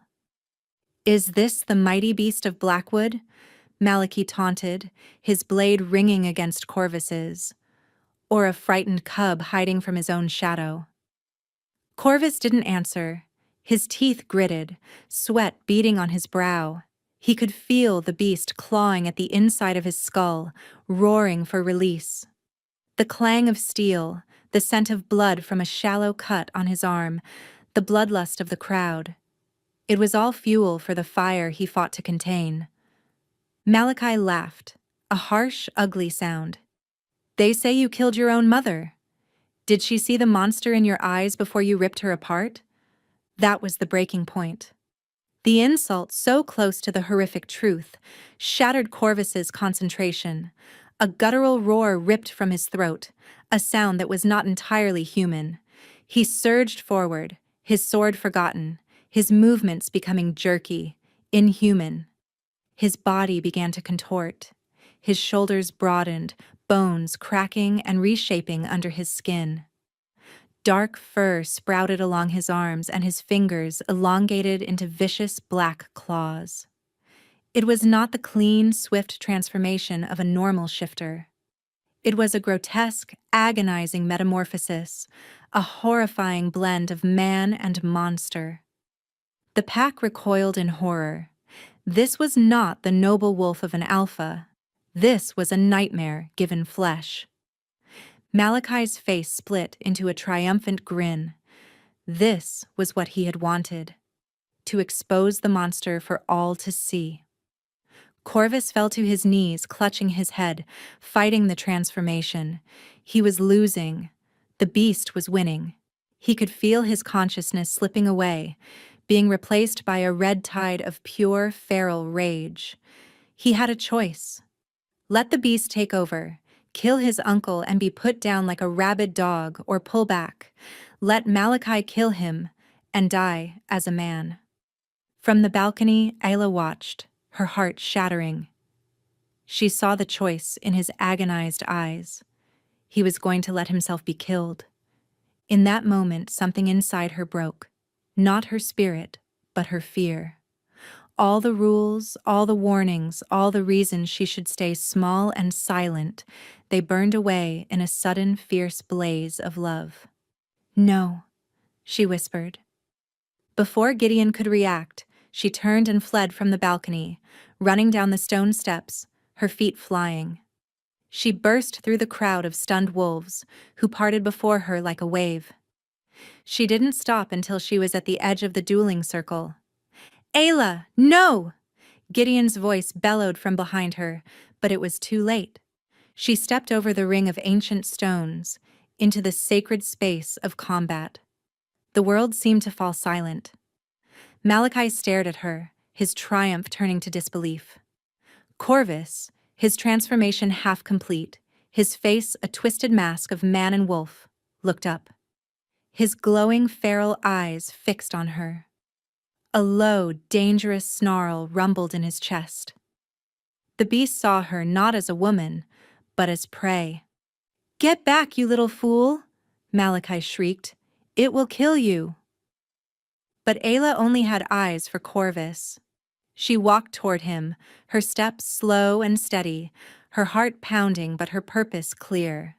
"Is this the mighty beast of Blackwood?" Malachi taunted, his blade ringing against Corvus's. "Or a frightened cub hiding from his own shadow?" Corvus didn't answer. His teeth gritted, sweat beading on his brow. He could feel the beast clawing at the inside of his skull, roaring for release. The clang of steel, the scent of blood from a shallow cut on his arm, the bloodlust of the crowd. It was all fuel for the fire he fought to contain. Malachi laughed, a harsh, ugly sound. "They say you killed your own mother. Did she see the monster in your eyes before you ripped her apart?" That was the breaking point. The insult, so close to the horrific truth, shattered Corvus's concentration. A guttural roar ripped from his throat, a sound that was not entirely human. He surged forward, his sword forgotten, his movements becoming jerky, inhuman. His body began to contort. His shoulders broadened, bones cracking and reshaping under his skin. Dark fur sprouted along his arms and his fingers elongated into vicious black claws. It was not the clean, swift transformation of a normal shifter. It was a grotesque, agonizing metamorphosis, a horrifying blend of man and monster. The pack recoiled in horror. This was not the noble wolf of an alpha. This was a nightmare given flesh. Malachi's face split into a triumphant grin. This was what he had wanted, to expose the monster for all to see. Corvus fell to his knees, clutching his head, fighting the transformation. He was losing. The beast was winning. He could feel his consciousness slipping away, being replaced by a red tide of pure, feral rage. He had a choice. Let the beast take over, kill his uncle and be put down like a rabid dog, or pull back. Let Malachi kill him and die as a man. From the balcony, Ayla watched, her heart shattering. She saw the choice in his agonized eyes. He was going to let himself be killed. In that moment, something inside her broke. Not her spirit, but her fear. All the rules, all the warnings, all the reasons she should stay small and silent, they burned away in a sudden, fierce blaze of love. "No," she whispered. Before Gideon could react, she turned and fled from the balcony, running down the stone steps, her feet flying. She burst through the crowd of stunned wolves, who parted before her like a wave. She didn't stop until she was at the edge of the dueling circle. "Ayla, no!" Gideon's voice bellowed from behind her, but it was too late. She stepped over the ring of ancient stones, into the sacred space of combat. The world seemed to fall silent. Malachi stared at her, his triumph turning to disbelief. Corvus, his transformation half complete, his face a twisted mask of man and wolf, looked up. His glowing feral eyes fixed on her. A low, dangerous snarl rumbled in his chest. The beast saw her not as a woman, but as prey. "Get back, you little fool!" Malachi shrieked. "It will kill you." But Ayla only had eyes for Corvus. She walked toward him, her steps slow and steady, her heart pounding but her purpose clear.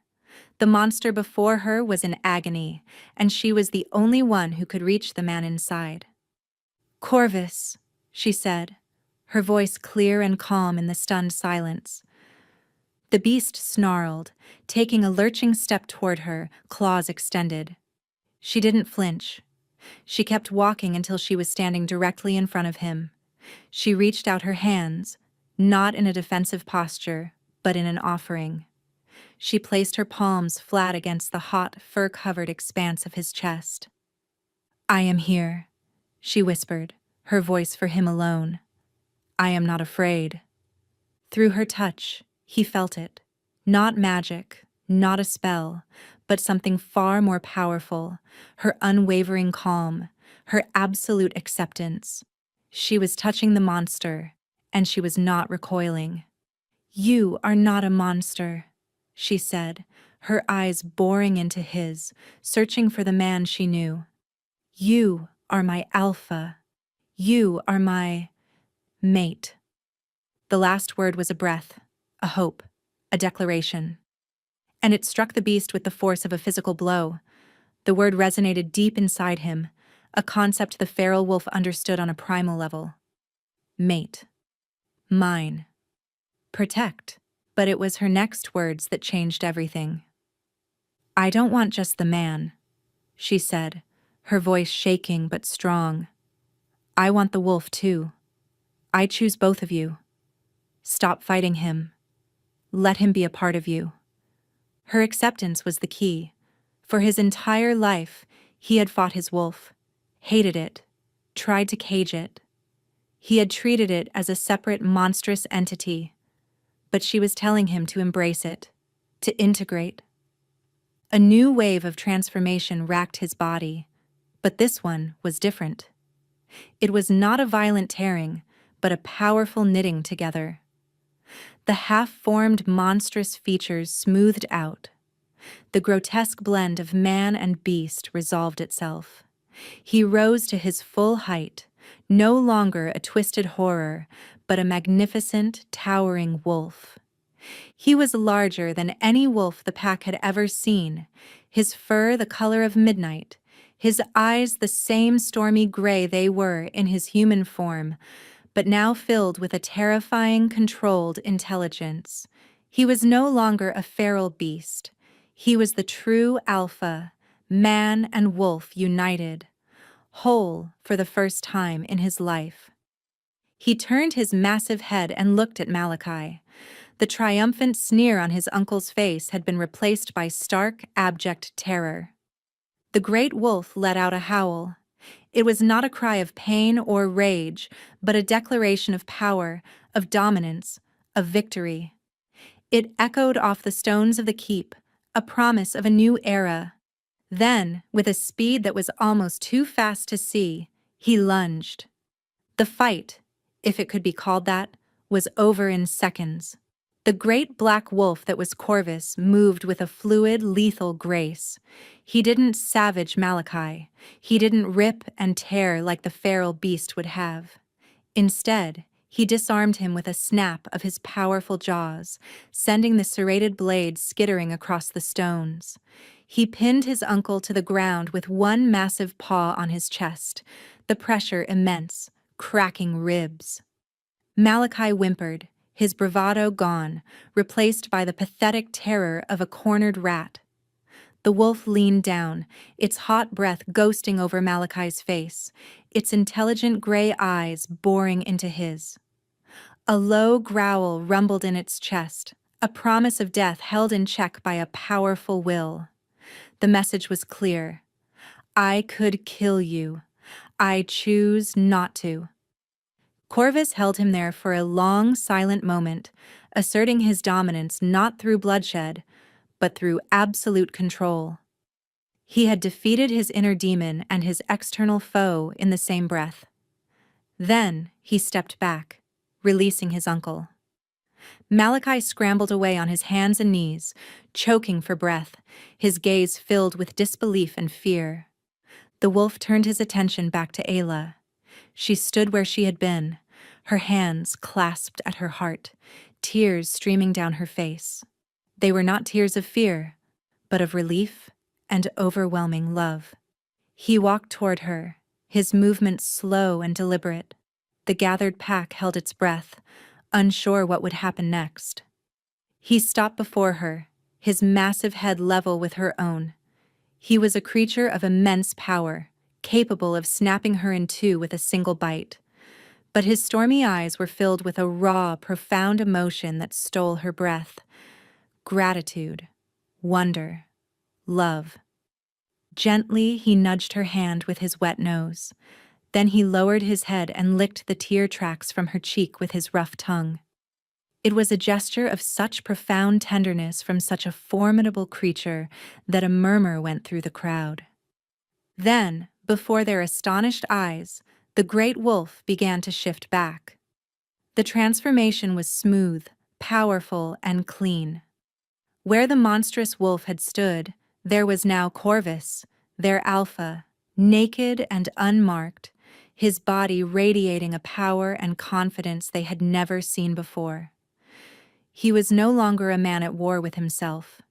The monster before her was in agony, and she was the only one who could reach the man inside. "Corvus," she said, her voice clear and calm in the stunned silence. The beast snarled, taking a lurching step toward her, claws extended. She didn't flinch. She kept walking until she was standing directly in front of him. She reached out her hands, not in a defensive posture, but in an offering. She placed her palms flat against the hot, fur-covered expanse of his chest. "I am here," she whispered, her voice for him alone. "I am not afraid." Through her touch, he felt it. Not magic, not a spell, but something far more powerful, her unwavering calm, her absolute acceptance. She was touching the monster, and she was not recoiling. "You are not a monster," she said, her eyes boring into his, searching for the man she knew. "You are my alpha. You are my mate." The last word was a breath, a hope, a declaration. And it struck the beast with the force of a physical blow. The word resonated deep inside him, a concept the feral wolf understood on a primal level. Mate. Mine. Protect. But it was her next words that changed everything. "I don't want just the man," she said, her voice shaking but strong. "I want the wolf too. I choose both of you. Stop fighting him. Let him be a part of you." Her acceptance was the key. For his entire life, he had fought his wolf, hated it, tried to cage it. He had treated it as a separate, monstrous entity. But she was telling him to embrace it, to integrate. A new wave of transformation racked his body, but this one was different. It was not a violent tearing, but a powerful knitting together. The half-formed monstrous features smoothed out. The grotesque blend of man and beast resolved itself. He rose to his full height, no longer a twisted horror, but a magnificent, towering wolf. He was larger than any wolf the pack had ever seen, his fur the color of midnight, his eyes the same stormy gray they were in his human form, but now filled with a terrifying, controlled intelligence. He was no longer a feral beast. He was the true alpha, man and wolf united, whole for the first time in his life. He turned his massive head and looked at Malachi. The triumphant sneer on his uncle's face had been replaced by stark, abject terror. The great wolf let out a howl. It was not a cry of pain or rage, but a declaration of power, of dominance, of victory. It echoed off the stones of the keep, a promise of a new era. Then, with a speed that was almost too fast to see, he lunged. The fight, if it could be called that, was over in seconds. The great black wolf that was Corvus moved with a fluid, lethal grace. He didn't savage Malachi. He didn't rip and tear like the feral beast would have. Instead, he disarmed him with a snap of his powerful jaws, sending the serrated blade skittering across the stones. He pinned his uncle to the ground with one massive paw on his chest, the pressure immense, cracking ribs. Malachi whimpered, his bravado gone, replaced by the pathetic terror of a cornered rat. The wolf leaned down, its hot breath ghosting over Malachi's face, its intelligent gray eyes boring into his. A low growl rumbled in its chest, a promise of death held in check by a powerful will. The message was clear. I could kill you. I choose not to. Corvus held him there for a long, silent moment, asserting his dominance not through bloodshed, but through absolute control. He had defeated his inner demon and his external foe in the same breath. Then he stepped back, releasing his uncle. Malachi scrambled away on his hands and knees, choking for breath, his gaze filled with disbelief and fear. The wolf turned his attention back to Ayla. She stood where she had been, her hands clasped at her heart, tears streaming down her face. They were not tears of fear, but of relief and overwhelming love. He walked toward her, his movements slow and deliberate. The gathered pack held its breath, unsure what would happen next. He stopped before her, his massive head level with her own. He was a creature of immense power, capable of snapping her in two with a single bite. But his stormy eyes were filled with a raw, profound emotion that stole her breath. Gratitude, wonder, love. Gently, he nudged her hand with his wet nose. Then he lowered his head and licked the tear tracks from her cheek with his rough tongue. It was a gesture of such profound tenderness from such a formidable creature that a murmur went through the crowd. Then, before their astonished eyes, the great wolf began to shift back. The transformation was smooth, powerful, and clean. Where the monstrous wolf had stood, there was now Corvus, their alpha, naked and unmarked, his body radiating a power and confidence they had never seen before. He was no longer a man at war with himself.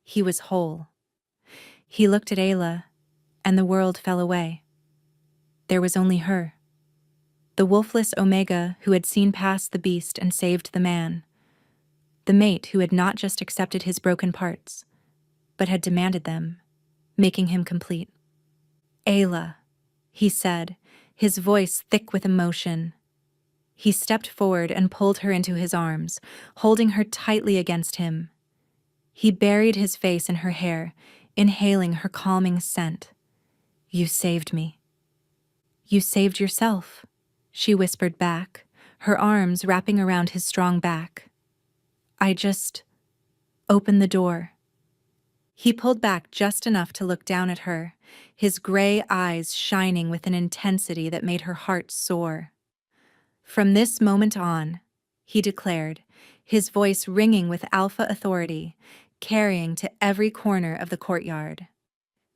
He was whole. He looked at Ayla, and the world fell away. There was only her. The wolfless Omega who had seen past the beast and saved the man. The mate who had not just accepted his broken parts, but had demanded them, making him complete. Ayla, he said, his voice thick with emotion. He stepped forward and pulled her into his arms, holding her tightly against him. He buried his face in her hair, inhaling her calming scent. You saved me. You saved yourself, she whispered back, her arms wrapping around his strong back. I just opened the door. He pulled back just enough to look down at her, his gray eyes shining with an intensity that made her heart soar. "From this moment on," he declared, his voice ringing with alpha authority, carrying to every corner of the courtyard.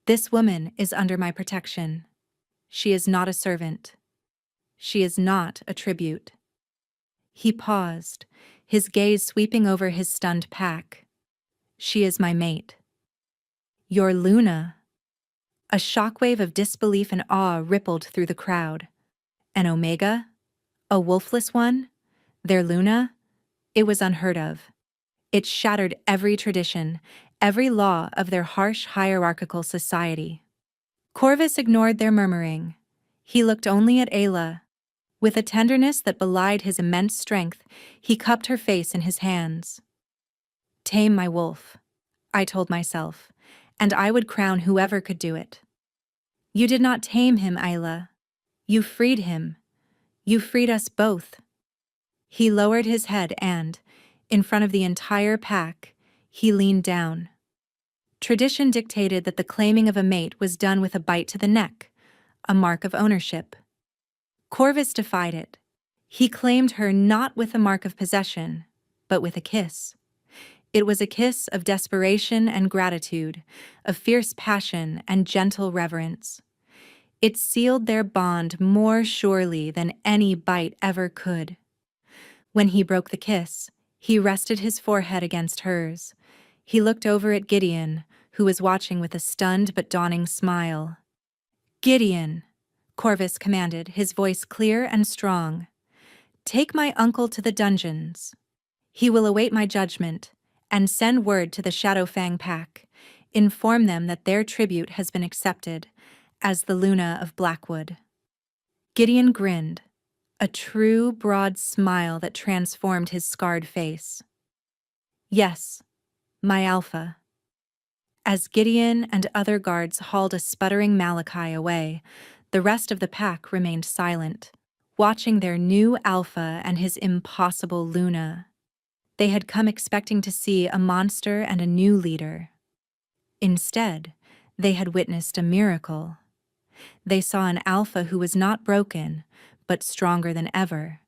"This woman is under my protection. She is not a servant. She is not a tribute." He paused, his gaze sweeping over his stunned pack. "She is my mate." "Your Luna." A shockwave of disbelief and awe rippled through the crowd. An Omega? A wolfless one? Their Luna? It was unheard of. It shattered every tradition, every law of their harsh hierarchical society. Corvus ignored their murmuring. He looked only at Ayla. With a tenderness that belied his immense strength, he cupped her face in his hands. "Tame my wolf," I told myself, "and I would crown whoever could do it." "You did not tame him, Ayla. You freed him. You freed us both." He lowered his head and, in front of the entire pack, he leaned down. Tradition dictated that the claiming of a mate was done with a bite to the neck, a mark of ownership. Corvus defied it. He claimed her not with a mark of possession, but with a kiss. It was a kiss of desperation and gratitude, of fierce passion and gentle reverence. It sealed their bond more surely than any bite ever could. When he broke the kiss, he rested his forehead against hers. He looked over at Gideon, who was watching with a stunned but dawning smile. "Gideon," Corvus commanded, his voice clear and strong, "take my uncle to the dungeons. He will await my judgment, and send word to the Shadowfang pack. Inform them that their tribute has been accepted, as the Luna of Blackwood." Gideon grinned, a true, broad smile that transformed his scarred face. "Yes, my alpha." As Gideon and other guards hauled a sputtering Malachi away, the rest of the pack remained silent, watching their new alpha and his impossible Luna. They had come expecting to see a monster and a new leader. Instead, they had witnessed a miracle. They saw an alpha who was not broken, but stronger than ever,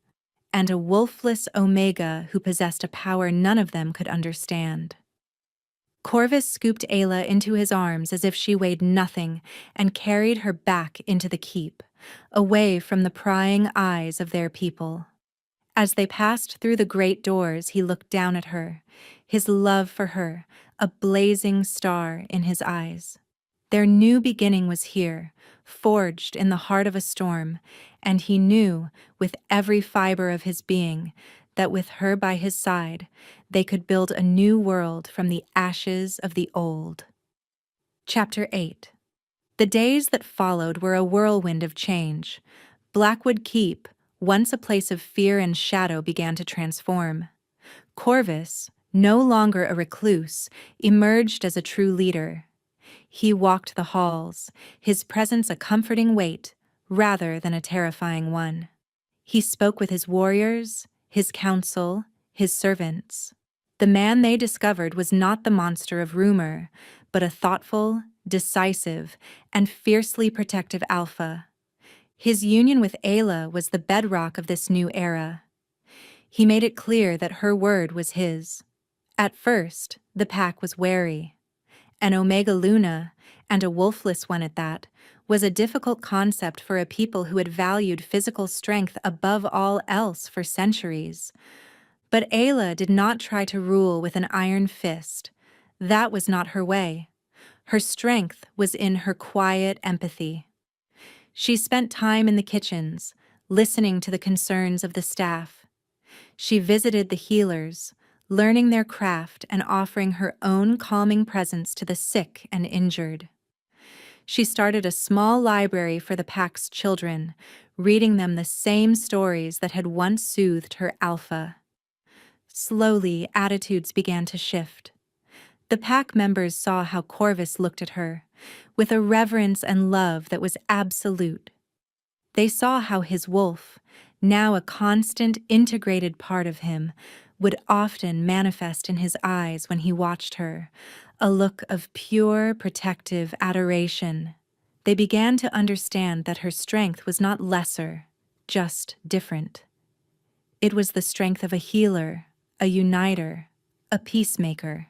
and a wolfless Omega who possessed a power none of them could understand. Corvus scooped Ayla into his arms as if she weighed nothing and carried her back into the keep, away from the prying eyes of their people. As they passed through the great doors, he looked down at her, his love for her, a blazing star in his eyes. Their new beginning was here, forged in the heart of a storm, and he knew, with every fiber of his being, that with her by his side, they could build a new world from the ashes of the old. Chapter 8. The days that followed were a whirlwind of change. Blackwood Keep, once a place of fear and shadow, began to transform. Corvus, no longer a recluse, emerged as a true leader. He walked the halls, his presence a comforting weight, rather than a terrifying one. He spoke with his warriors, his council, his servants. The man they discovered was not the monster of rumor, but a thoughtful, decisive, and fiercely protective alpha. His union with Ayla was the bedrock of this new era. He made it clear that her word was his. At first, the pack was wary. An Omega Luna, and a wolfless one at that, was a difficult concept for a people who had valued physical strength above all else for centuries. But Ayla did not try to rule with an iron fist. That was not her way. Her strength was in her quiet empathy. She spent time in the kitchens, listening to the concerns of the staff. She visited the healers, learning their craft and offering her own calming presence to the sick and injured. She started a small library for the pack's children, reading them the same stories that had once soothed her alpha. Slowly, attitudes began to shift. The pack members saw how Corvus looked at her, with a reverence and love that was absolute. They saw how his wolf, now a constant, integrated part of him, would often manifest in his eyes when he watched her, a look of pure, protective adoration. They began to understand that her strength was not lesser, just different. It was the strength of a healer, a uniter, a peacemaker.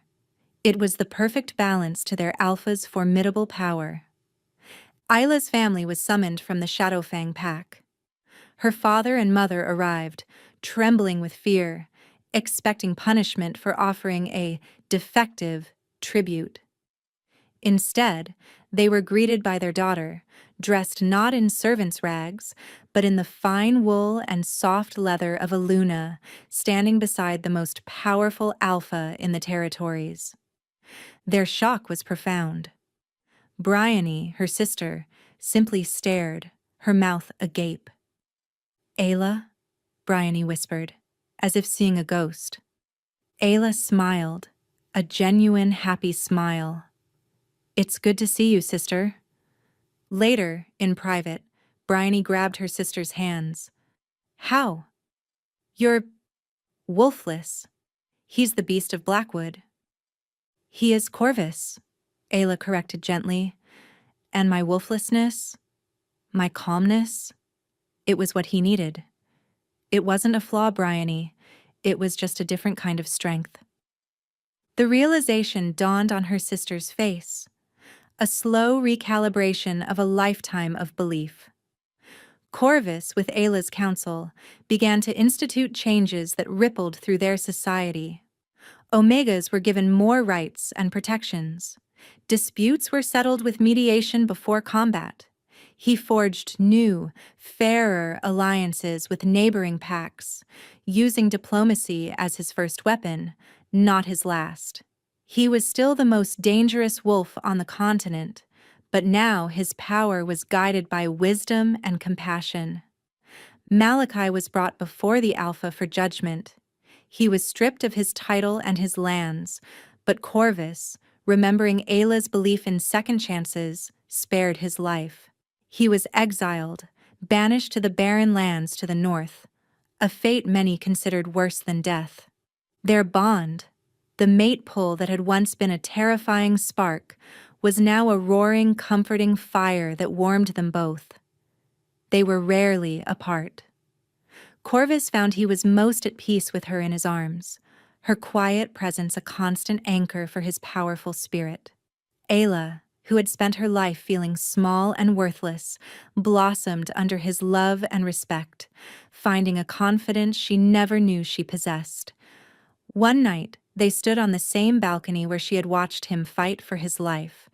It was the perfect balance to their alpha's formidable power. Isla's family was summoned from the Shadowfang pack. Her father and mother arrived, trembling with fear, expecting punishment for offering a defective tribute. Instead, they were greeted by their daughter, dressed not in servant's rags, but in the fine wool and soft leather of a Luna, standing beside the most powerful alpha in the territories. Their shock was profound. Bryony, her sister, simply stared, her mouth agape. "Ayla?" Bryony whispered, as if seeing a ghost. Ayla smiled, a genuine, happy smile. "It's good to see you, sister." Later, in private, Bryony grabbed her sister's hands. "How?" "You're wolfless. He's the beast of Blackwood." "He is Corvus," Ayla corrected gently. "And my wolflessness, my calmness, it was what he needed. It wasn't a flaw, Bryony. It was just a different kind of strength." The realization dawned on her sister's face, a slow recalibration of a lifetime of belief. Corvus, with Ayla's counsel, began to institute changes that rippled through their society. Omegas were given more rights and protections. Disputes were settled with mediation before combat. He forged new, fairer alliances with neighboring packs, using diplomacy as his first weapon, not his last. He was still the most dangerous wolf on the continent, but now his power was guided by wisdom and compassion. Malachi was brought before the Alpha for judgment. He was stripped of his title and his lands, but Corvus, remembering Ayla's belief in second chances, spared his life. He was exiled, banished to the barren lands to the north, a fate many considered worse than death. Their bond, the mate pull that had once been a terrifying spark, was now a roaring, comforting fire that warmed them both. They were rarely apart. Corvus found he was most at peace with her in his arms, her quiet presence a constant anchor for his powerful spirit. Ayla, who had spent her life feeling small and worthless, blossomed under his love and respect, finding a confidence she never knew she possessed. One night, they stood on the same balcony where she had watched him fight for his life.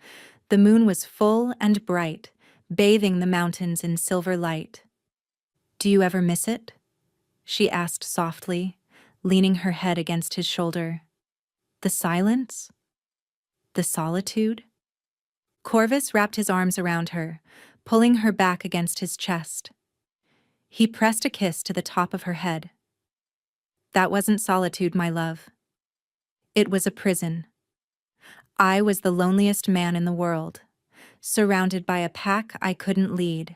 The moon was full and bright, bathing the mountains in silver light. "Do you ever miss it?" she asked softly, leaning her head against his shoulder. "The silence? The solitude?" Corvus wrapped his arms around her, pulling her back against his chest. He pressed a kiss to the top of her head. "That wasn't solitude, my love. It was a prison. I was the loneliest man in the world, surrounded by a pack I couldn't lead,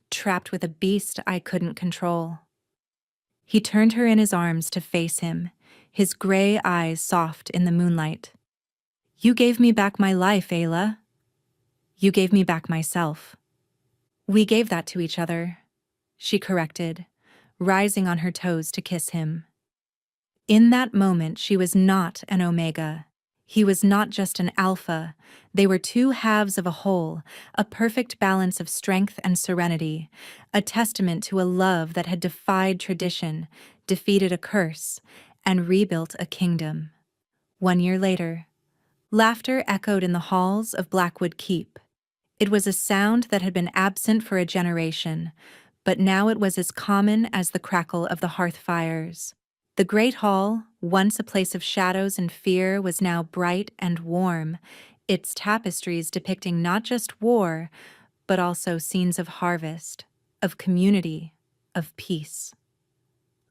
trapped with a beast I couldn't control." He turned her in his arms to face him, his gray eyes soft in the moonlight. "You gave me back my life, Ayla. You gave me back myself." "We gave that to each other," she corrected, rising on her toes to kiss him. In that moment, she was not an Omega. He was not just an Alpha. They were two halves of a whole, a perfect balance of strength and serenity, a testament to a love that had defied tradition, defeated a curse, and rebuilt a kingdom. 1 year later, laughter echoed in the halls of Blackwood Keep. It was a sound that had been absent for a generation, but now it was as common as the crackle of the hearth fires. The great hall, once a place of shadows and fear, was now bright and warm, its tapestries depicting not just war, but also scenes of harvest, of community, of peace.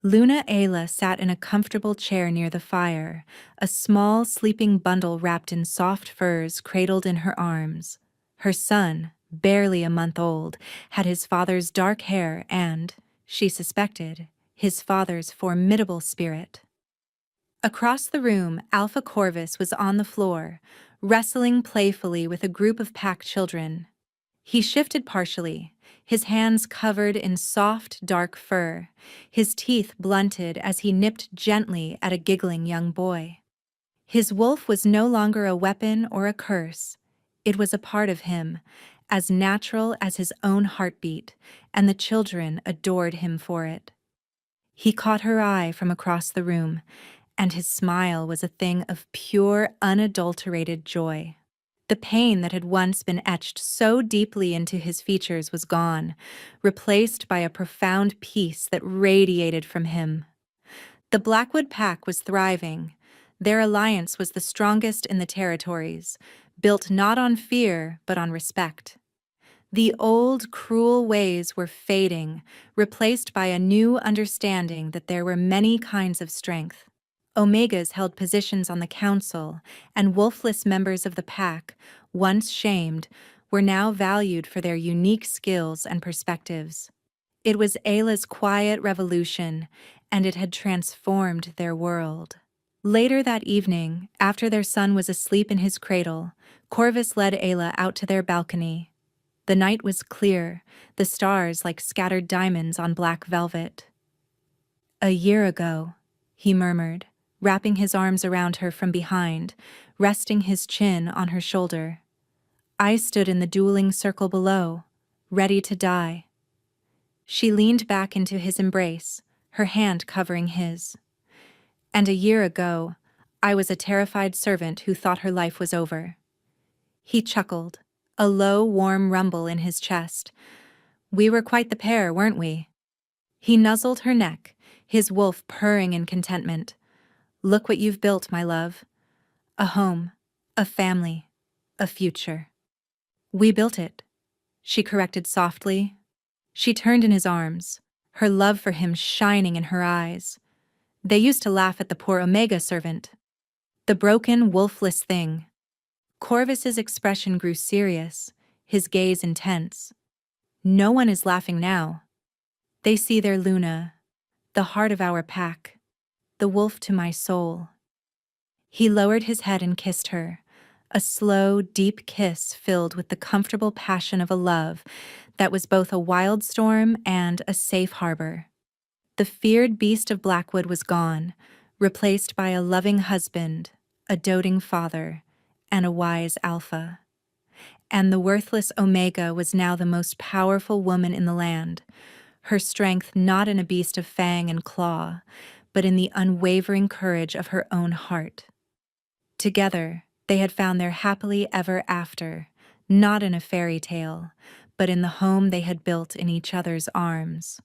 Luna Ayla sat in a comfortable chair near the fire, a small sleeping bundle wrapped in soft furs cradled in her arms. Her son, barely a month old, had his father's dark hair and, she suspected, his father's formidable spirit. Across the room, Alpha Corvus was on the floor, wrestling playfully with a group of pack children. He shifted partially, his hands covered in soft, dark fur, his teeth blunted as he nipped gently at a giggling young boy. His wolf was no longer a weapon or a curse. It was a part of him, as natural as his own heartbeat, and the children adored him for it. He caught her eye from across the room, and his smile was a thing of pure, unadulterated joy. The pain that had once been etched so deeply into his features was gone, replaced by a profound peace that radiated from him. The Blackwood pack was thriving. Their alliance was the strongest in the territories, built not on fear but on respect. The old, cruel ways were fading, replaced by a new understanding that there were many kinds of strength. Omegas held positions on the council, and wolfless members of the pack, once shamed, were now valued for their unique skills and perspectives. It was Ayla's quiet revolution, and it had transformed their world. Later that evening, after their son was asleep in his cradle, Corvus led Ayla out to their balcony. The night was clear, the stars like scattered diamonds on black velvet. "A year ago," he murmured, wrapping his arms around her from behind, resting his chin on her shoulder. "I stood in the dueling circle below, ready to die." She leaned back into his embrace, her hand covering his. "And a year ago, I was a terrified servant who thought her life was over." He chuckled, a low, warm rumble in his chest. "We were quite the pair, weren't we?" He nuzzled her neck, his wolf purring in contentment. "Look what you've built, my love. A home, a family, a future." "We built it," she corrected softly. She turned in his arms, her love for him shining in her eyes. They used to laugh at the poor Omega servant. The broken, wolfless thing. Corvus's expression grew serious, his gaze intense. "No one is laughing now. They see their Luna, the heart of our pack, the wolf to my soul." He lowered his head and kissed her, a slow, deep kiss filled with the comfortable passion of a love that was both a wild storm and a safe harbor. The feared beast of Blackwood was gone, replaced by a loving husband, a doting father, and a wise alpha. And the worthless Omega was now the most powerful woman in the land, her strength not in a beast of fang and claw, but in the unwavering courage of her own heart. Together, they had found their happily ever after, not in a fairy tale, but in the home they had built in each other's arms.